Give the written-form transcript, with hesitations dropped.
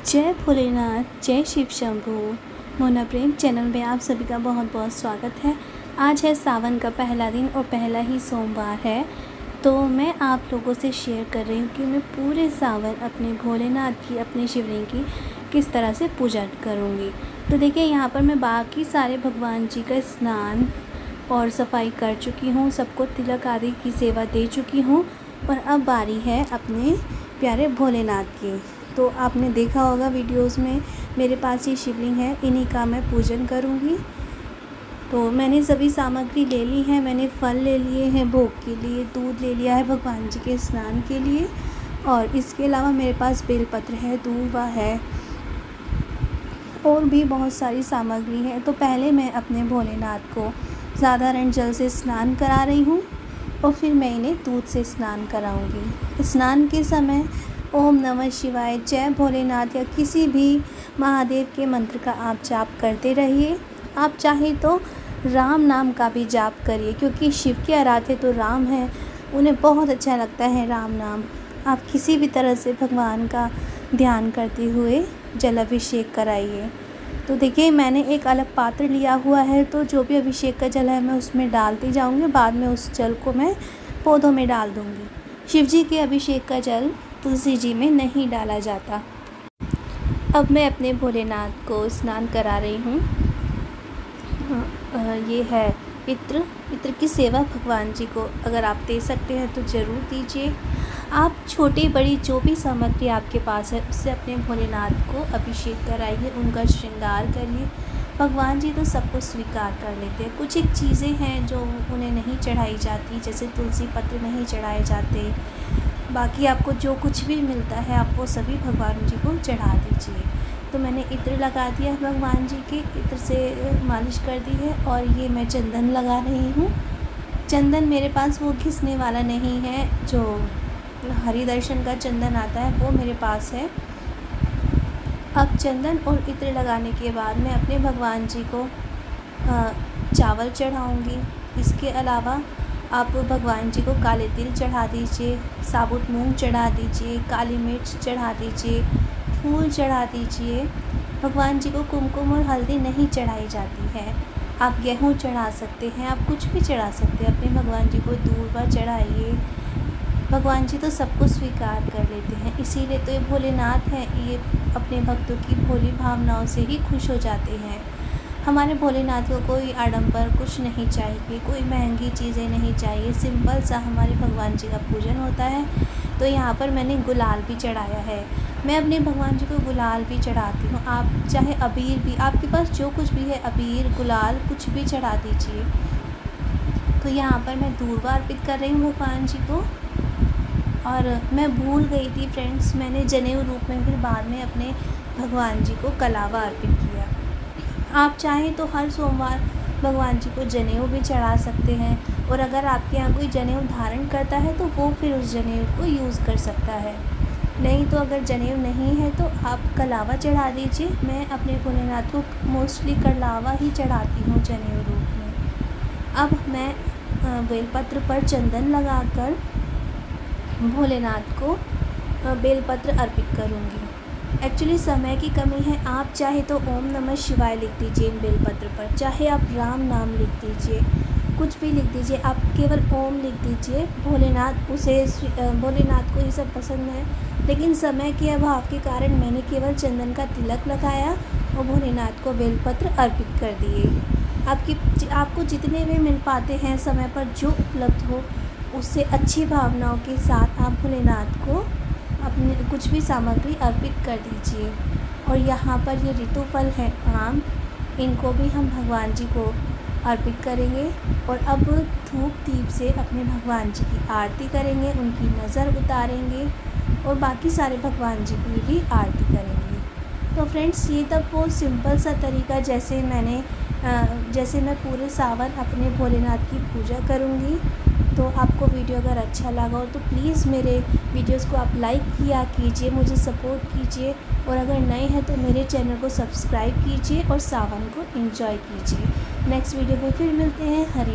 जय भोलेनाथ, जय शिव शंभू। मोना प्रेम चैनल में आप सभी का बहुत बहुत स्वागत है। आज है सावन का पहला दिन और पहला ही सोमवार है। तो मैं आप लोगों से शेयर कर रही हूँ कि मैं पूरे सावन अपने भोलेनाथ की, अपने शिवलिंग की किस तरह से पूजा करूँगी। तो देखिए, यहाँ पर मैं बाकी सारे भगवान जी का स्नान और सफाई कर चुकी हूँ, सबको तिलक आदि की सेवा दे चुकी हूँ और अब बारी है अपने प्यारे भोलेनाथ की। तो आपने देखा होगा वीडियोस में, मेरे पास ये शिवलिंग है, इन्हीं का मैं पूजन करूँगी। तो मैंने सभी सामग्री ले ली है, मैंने फल ले लिए हैं भोग के लिए, दूध ले लिया है भगवान जी के स्नान के लिए, और इसके अलावा मेरे पास बेलपत्र है, दूर्वा है और भी बहुत सारी सामग्री है। तो पहले मैं अपने भोलेनाथ को साधारण जल से स्नान करा रही हूँ और फिर मैं इन्हें दूध से स्नान कराऊंगी। स्नान के समय ओम नमः शिवाय, जय भोलेनाथ या किसी भी महादेव के मंत्र का आप जाप करते रहिए। आप चाहे तो राम नाम का भी जाप करिए, क्योंकि शिव के आराध्य तो राम हैं, उन्हें बहुत अच्छा लगता है राम नाम। आप किसी भी तरह से भगवान का ध्यान करते हुए जल अभिषेक कराइए। तो देखिए, मैंने एक अलग पात्र लिया हुआ है, तो जो भी अभिषेक का जल है मैं उसमें डालती जाऊंगी। बाद में उस जल को मैं पौधों में डाल दूंगी। शिव जी के अभिषेक का जल तुलसी जी में नहीं डाला जाता। अब मैं अपने भोलेनाथ को स्नान करा रही हूँ। ये है इत्र की सेवा भगवान जी को अगर आप दे सकते हैं तो ज़रूर दीजिए। आप छोटी बड़ी जो भी सामग्री आपके पास है उससे अपने भोलेनाथ को अभिषेक कराइए, उनका श्रृंगार करिए। भगवान जी तो सबको स्वीकार कर लेते हैं। कुछ एक चीज़ें हैं जो उन्हें नहीं चढ़ाई जाती, जैसे तुलसी पत्र नहीं चढ़ाए जाते। बाकी आपको जो कुछ भी मिलता है आप वो सभी भगवान जी को चढ़ा दीजिए। तो मैंने इत्र लगा दिया है भगवान जी के, इत्र से मालिश कर दी है। और ये मैं चंदन लगा रही हूँ। चंदन मेरे पास वो घिसने वाला नहीं है, जो हरि दर्शन का चंदन आता है वो मेरे पास है। अब चंदन और इत्र लगाने के बाद मैं अपने भगवान जी को चावल चढ़ाऊँगी। इसके अलावा आप भगवान जी को काले तिल चढ़ा दीजिए, साबुत मूंग चढ़ा दीजिए, काली मिर्च चढ़ा दीजिए, फूल चढ़ा दीजिए। भगवान जी को कुमकुम और हल्दी नहीं चढ़ाई जाती है। आप गेहूँ चढ़ा सकते हैं, आप कुछ भी चढ़ा सकते हैं। अपने भगवान जी को दूर्वा चढ़ाइए। भगवान जी तो सबको स्वीकार कर लेते हैं, इसीलिए तो ये भोलेनाथ हैं। ये अपने भक्तों की भोली भावनाओं से ही खुश हो जाते हैं। हमारे भोलेनाथ को कोई आडंबर कुछ नहीं चाहिए, कोई महंगी चीज़ें नहीं चाहिए। सिंपल सा हमारे भगवान जी का पूजन होता है। तो यहाँ पर मैंने गुलाल भी चढ़ाया है। मैं अपने भगवान जी को गुलाल भी चढ़ाती हूँ। आप चाहे अबीर भी, आपके पास जो कुछ भी है, अबीर गुलाल कुछ भी चढ़ा दीजिए। तो यहाँ पर मैं दूर्वा अर्पित कर रही हूँ भगवान जी को। और मैं भूल गई थी फ्रेंड्स, मैंने जनेऊ रूप में फिर बाद में अपने भगवान जी को कलावा अर्पित किया। आप चाहें तो हर सोमवार भगवान जी को जनेऊ भी चढ़ा सकते हैं। और अगर आपके यहाँ कोई जनेऊ धारण करता है तो वो फिर उस जनेऊ को यूज़ कर सकता है। नहीं तो अगर जनेऊ नहीं है तो आप कलावा चढ़ा दीजिए। मैं अपने भोलेनाथ को मोस्टली कलावा ही चढ़ाती हूँ जनेऊ रूप में। अब मैं बेलपत्र पर चंदन लगाकर भोलेनाथ को बेलपत्र अर्पित करूँगी। एक्चुअली समय की कमी है। आप चाहे तो ओम नमः शिवाय लिख दीजिए इन बेलपत्र पर, चाहे आप राम नाम लिख दीजिए, कुछ भी लिख दीजिए। आप केवल ओम लिख दीजिए। भोलेनाथ को ये सब पसंद है, लेकिन समय के अभाव के कारण मैंने केवल चंदन का तिलक लगाया और भोलेनाथ को बेलपत्र अर्पित कर दिए। आपको जितने भी मिल पाते हैं समय पर जो उपलब्ध हो, उससे अच्छी भावनाओं के साथ आप भोलेनाथ को अपने कुछ भी सामग्री अर्पित कर दीजिए। और यहाँ पर ये ऋतु फल है आम, इनको भी हम भगवान जी को अर्पित करेंगे। और अब धूप दीप से अपने भगवान जी की आरती करेंगे, उनकी नज़र उतारेंगे और बाकी सारे भगवान जी की भी आरती करेंगे। तो फ्रेंड्स, ये तब वो सिंपल सा तरीका जैसे मैं पूरे सावन अपने भोलेनाथ की पूजा करूँगी। तो आपको वीडियो अगर अच्छा लगा हो तो प्लीज़ मेरे वीडियोस को आप लाइक किया कीजिए, मुझे सपोर्ट कीजिए। और अगर नए हैं तो मेरे चैनल को सब्सक्राइब कीजिए और सावन को एंजॉय कीजिए। नेक्स्ट वीडियो में फिर मिलते हैं। हरी